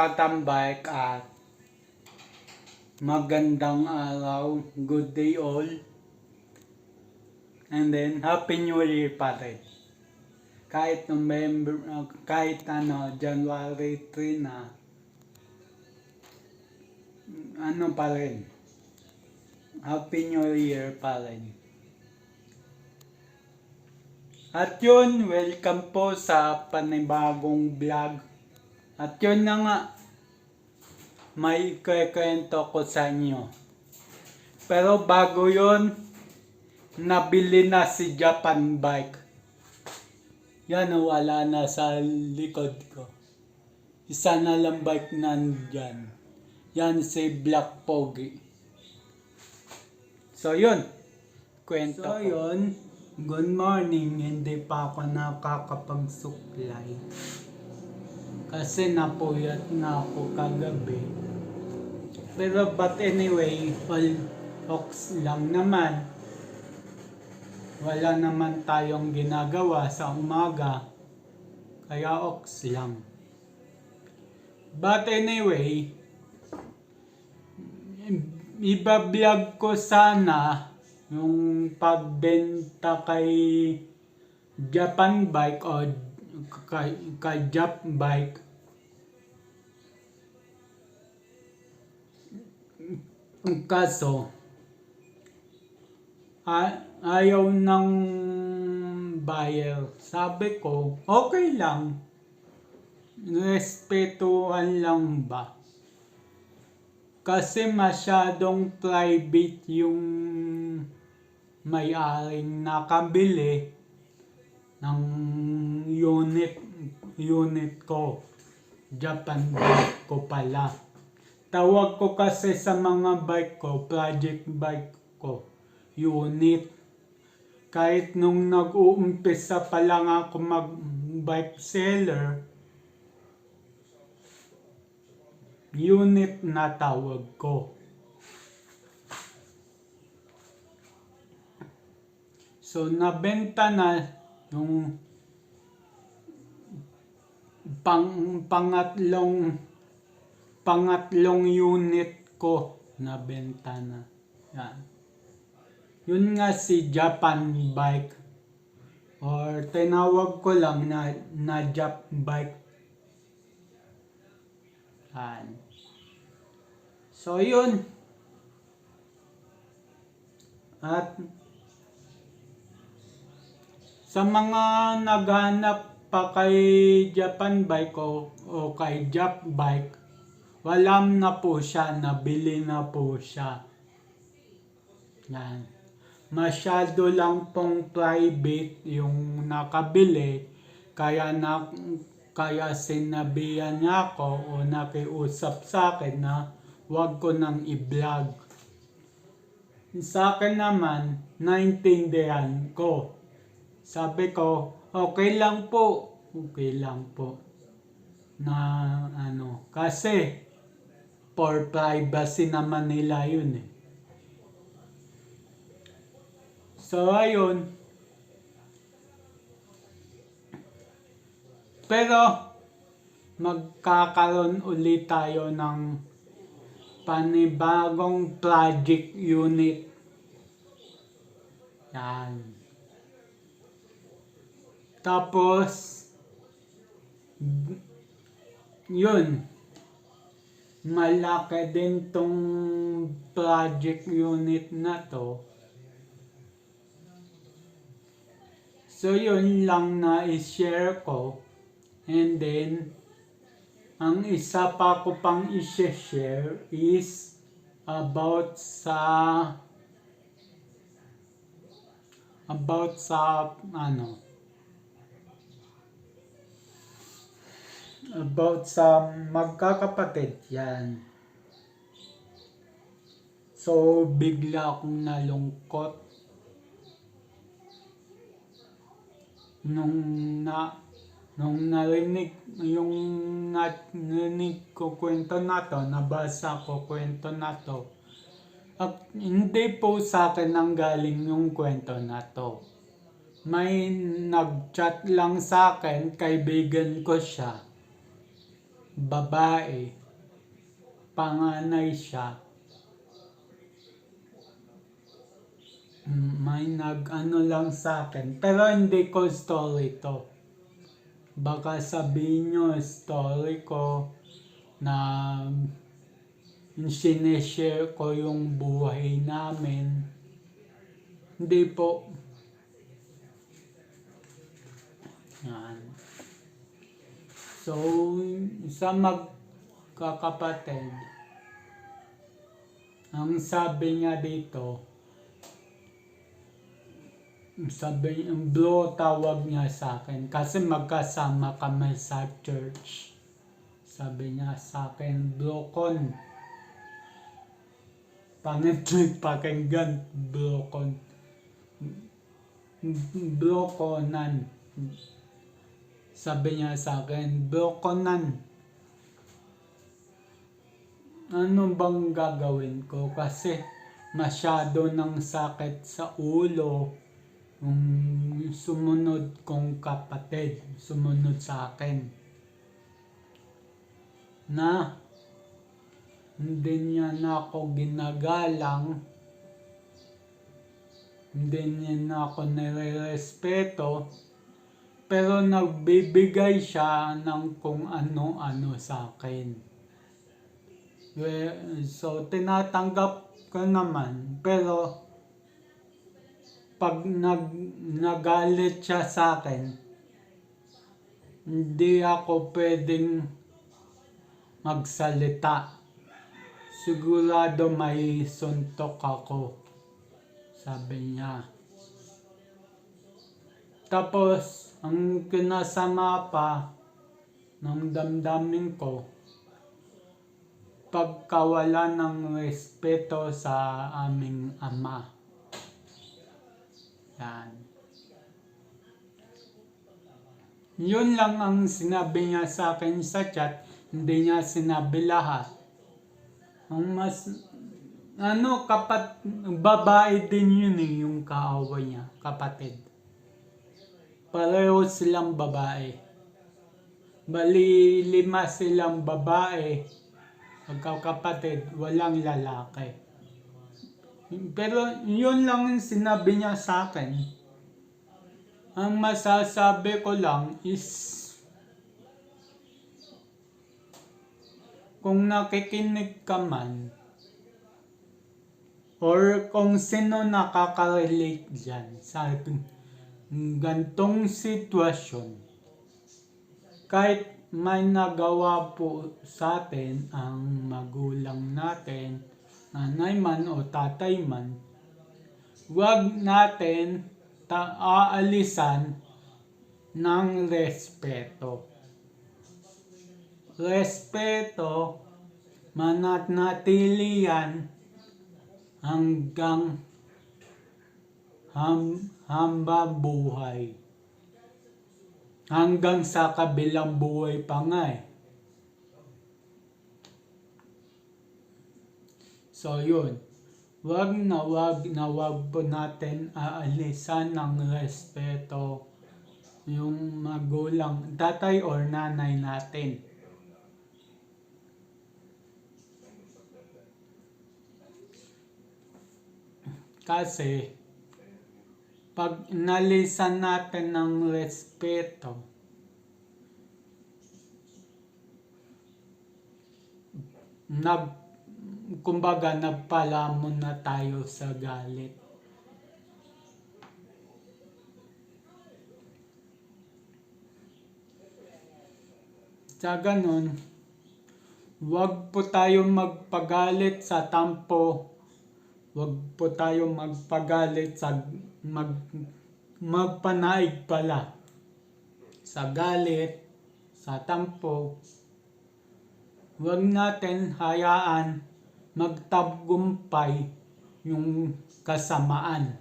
katambay at magandang araw, good day all, and then Happy New Year pa rin. Kahit January 3 na, pa rin, Happy New Year pa rin. At yun, welcome po sa panibagong vlog. At yun na nga, may kwento ko sa inyo. Pero bago yun, nabili na si Japan bike. Yan, wala na sa likod ko. Isa na lang bike nandyan. Yan si Black Pogi. So yun, kwento ko. So yun, good morning. Hindi pa ako nakakapagsuklay. Kasi napuyat na ako kagabi. Pero but anyway, all ox lang naman. Wala naman tayong ginagawa sa umaga. Kaya ox lang. But anyway, ibablog ko sana yung pagbenta kay Japan bike o kay Jap bike. Kaso, ayaw ng buyer. Sabi ko, okay lang. Respetuhan lang ba? Kasi masyadong private yung may-aring nakabili ng unit ko. Japan bike ko pala. Tawag ko kasi sa mga bike ko, project bike ko, unit. Kahit nung nag-uumpisa pa lang ako mag-bike seller, unit na tawag ko. So, nabenta na yung pangatlong unit ko, nabenta na. Yan. Yun nga si Japan bike. Or tinawag ko lang na Jap bike. Yan. So yun. At sa mga naghanap pa kay Japan bike o kay Jap bike, wala na po siya, nabili na po siya. Yan. Masyado lang pong private yung nakabili, kaya sinabihan niya ako o nakiusap sa akin na wag ko nang i-vlog. Sa akin naman, naintindihan ko. Sabi ko, okay lang po. Na kasi for privacy naman nila yun eh. So ayun. Pero magkakaroon ulit tayo ng panibagong project unit. Yan. Tapos yun. Malaki din tong project unit na to. So yun lang na i-share ko. And then, ang isa pa ko pang i-share is about sa magkakapatid. Yan. So, bigla akong nalungkot nung narinig ko kwento na to, nabasa ko kwento na to. At hindi po sa akin nanggaling yung kwento na to. May nag-chat lang sa akin, kaibigan ko siya. babae, panganay siya. May nag-ano lang sa akin, pero hindi ko story to. Baka sabihin nyo story ko na sineshare ko yung buhay namin. Hindi po. Yan. So, sa magkakapatid, ang sabi niya dito, sabi yung bro tawag niya sa akin kasi magkasama kami sa church. Sabi niya sa akin, bro Con. Pangit pakinggan, bro Con. Bro Conan. Sabi niya sa akin, bro Conan, ano bang gagawin ko? Kasi masyado ng sakit sa ulo yung sumunod kong kapatid, sumunod sa akin. Na hindi niya na ako ginagalang, hindi niya na ako nire-respeto, pero nagbibigay siya ng kung ano-ano sa akin. So, tinatanggap ko naman, pero pag nagalit siya sa akin, hindi ako pwedeng magsalita. Sigurado may suntok ako, sabi niya. Tapos, ang kinasama pa ng damdamin ko, pagkawala ng respeto sa aming ama. Yan. Yun lang ang sinabi niya sa akin sa chat, hindi niya sinabi lahat. Ang mas, babae din yun yung kaaway niya, kapatid. Pareho silang babae. Bali, 5 silang babae, magkakapatid, walang lalaki. Pero yun lang yung sinabi niya sa akin. Ang masasabi ko lang is, kung nakikinig ka man, or kung sino nakaka-relate dyan sa gantong sitwasyon, kahit may nagawa po sa atin ang magulang natin, nanay man o tatay man, huwag natin aalisan ng respeto. Respeto, manatili yan hanggang hamba buhay. Hanggang sa kabilang buhay pa nga eh. So yun, wag po natin aalisan ng respeto yung magulang, tatay or nanay natin. Kasi pag inalisan natin ng respeto, kumbaga nagpalamon na tayo sa galit. Sa ganun, huwag po tayo magpagalit sa tampo, huwag po tayo magpagalit sa magpanaig pala sa galit, sa tampo. Huwag natin hayaan magtagumpay yung kasamaan.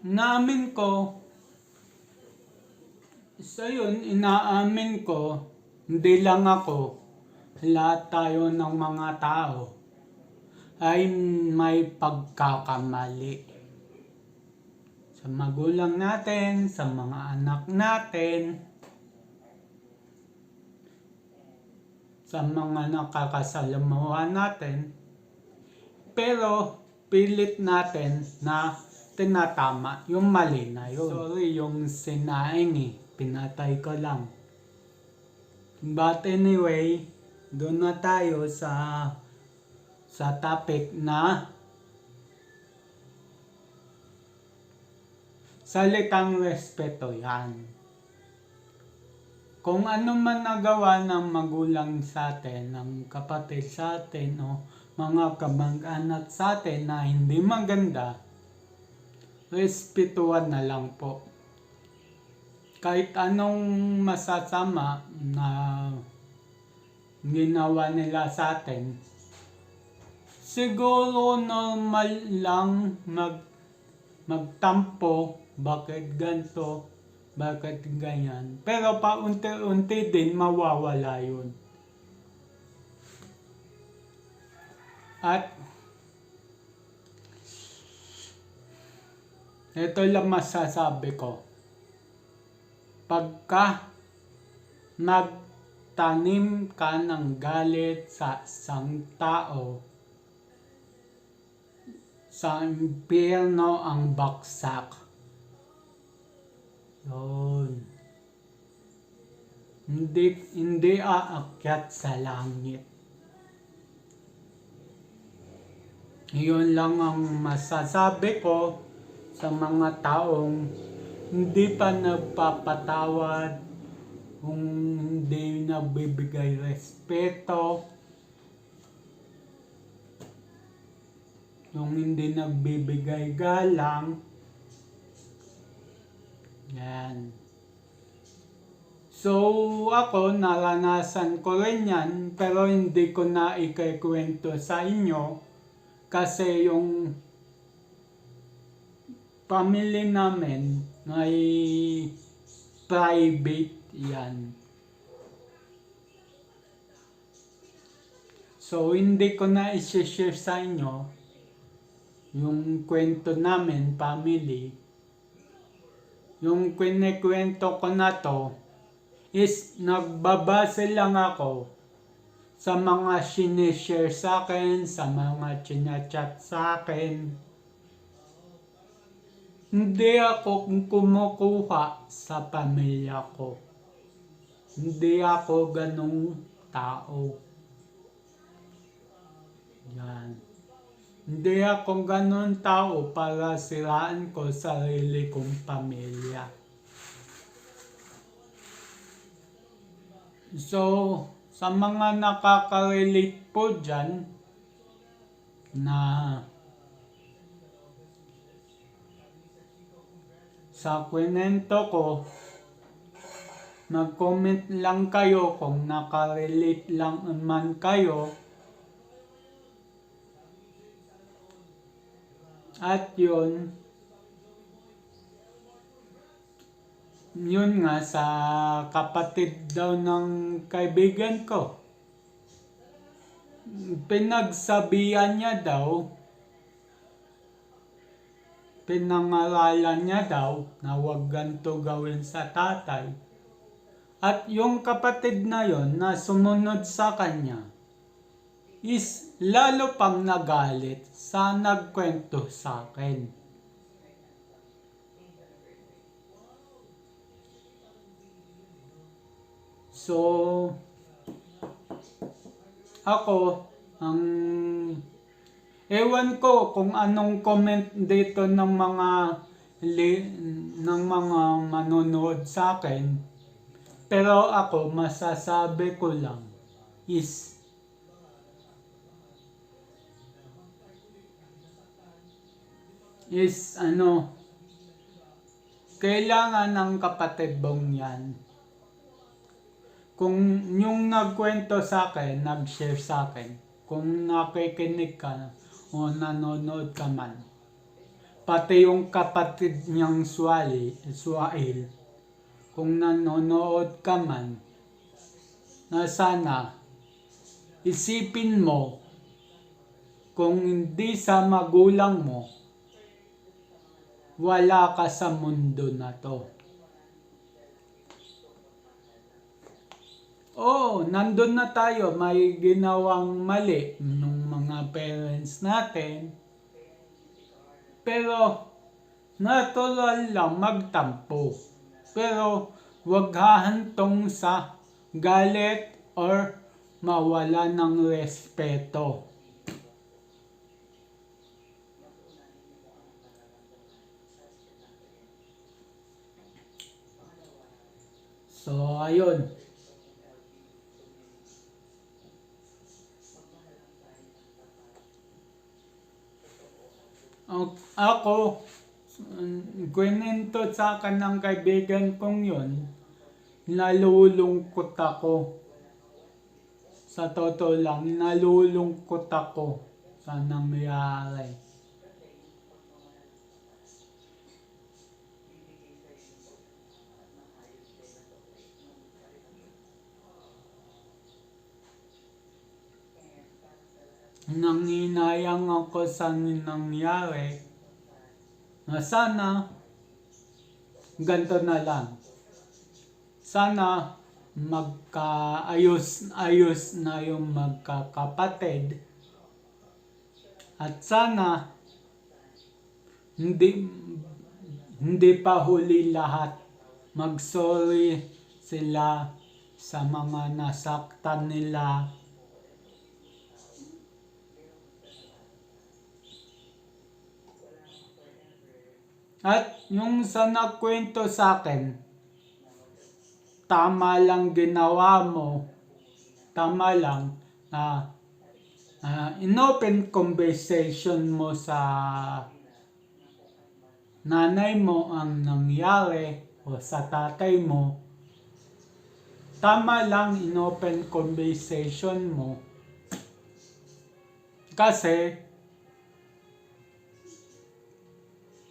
Inaamin ko, so yun, inaamin ko, hindi lang ako, lahat tayo ng mga tao ay may pagkakamali. Sa magulang natin, sa mga anak natin, sa mga nakakasalamuha natin, pero pilit natin na tinatama yung mali na yun. Sorry, yung sinaing pinatay ko lang. But anyway, doon na tayo sa topic na salitang respeto yan. Kung ano man nagawa ng magulang sa atin, ng kapatid sa atin, o mga kamag-anak sa atin na hindi maganda, respetuhan na lang po. Kahit anong masasama na ginawa nila sa atin, siguro normal lang magtampo, bakit ganito, bakit ganyan. Pero paunti-unti din mawawala yun. At ito lang masasabi ko. Pagka magtanim ka ng galit sa isang tao, sa impyerno ang baksak. Yun. Hindi aakyat sa langit. Yun lang ang masasabi ko sa mga taong hindi pa nagpapatawad, kung hindi nagbibigay respeto, yung hindi nagbibigay galang. Yan. So, ako, naranasan ko rin yan, pero hindi ko na ikikwento sa inyo kasi yung family namin ay private yan. So, hindi ko na i-share sa inyo yung kwento namin, family. Yung kinikwento ko na to is nagbabase lang ako sa mga sinishare sa akin, sa mga chinachat sa akin. Hindi ako kumukuha sa pamilya ko. Hindi ako ganong tao. Yan. Hindi ako ganon tao para siraan ko sarili kong pamilya. So, sa mga nakaka-relate po dyan na sa kwento ko, mag-comment lang kayo kung nakarelate lang man kayo. At yun nga sa kapatid daw ng kaibigan ko. Pinagsabihan niya daw, pinangaralan niya daw na huwag ganito gawin sa tatay. At yung kapatid na yon na sumunod sa kanya is lalo pang nagalit sa nagkwento sa akin. So, ako, ewan ko kung anong comment dito ng mga manonood sa akin. Pero ako, masasabi ko lang is kailangan ng kapatid bong yan. Kung yung nagkwento sa akin, nag-share sa akin, kung nakikinig ka o nanonood ka man, pati yung kapatid niyang Suail, kung nanonood ka man, na sana isipin mo kung hindi sa magulang mo, wala ka sa mundo na to. Oo, nandun na tayo, may ginawang mali ng mga parents natin. Pero, natural lang magtampo. Pero, wag hahantong sa galit or mawala ng respeto. So, ayun. Ako, kwento sa akin ng kaibigan kong yun, nalulungkot ako. Sa totoo lang, nalulungkot ako sa nangyari. Nanginayang ako sa nangyari na sana ganito na lang. Sana magkaayos-ayos na yung magkakapatid at sana hindi hindi pa huli lahat. Mag-sorry sila sa mga nasaktan nila. At yung sa nagkwento sa akin, tama lang ginawa mo. Tama lang na in-open conversation mo sa nanay mo ang nangyari o sa tatay mo. Tama lang in-open conversation mo. Kasi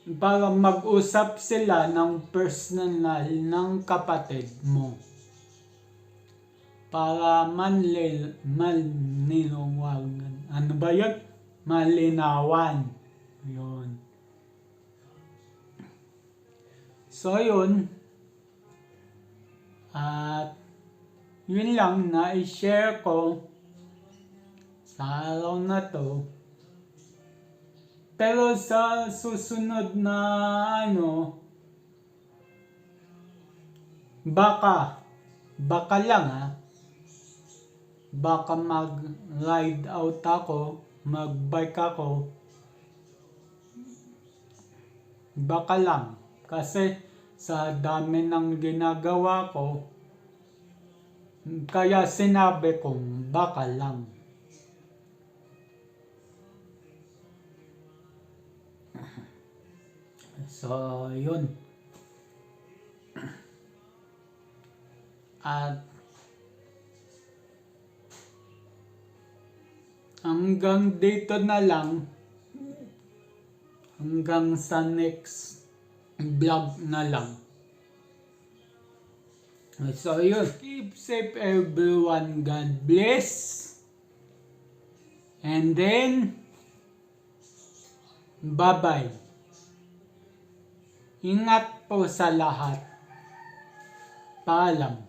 para mag-usap sila ng personal ng kapatid mo. Para malinawan. Ano ba yun? Malinawan. Yun. So yun. At yun lang na i-share ko sa araw na to. Pero sa susunod na baka lang baka mag-ride out ako, mag-bike ako, baka lang. Kasi sa dami ng ginagawa ko, kaya sinabi kong baka lang. So, yun. At hanggang dito na lang. Hanggang sa next vlog na lang. So, yun. Keep safe everyone. God bless. And then, bye-bye. Ingat po sa lahat. Paalam.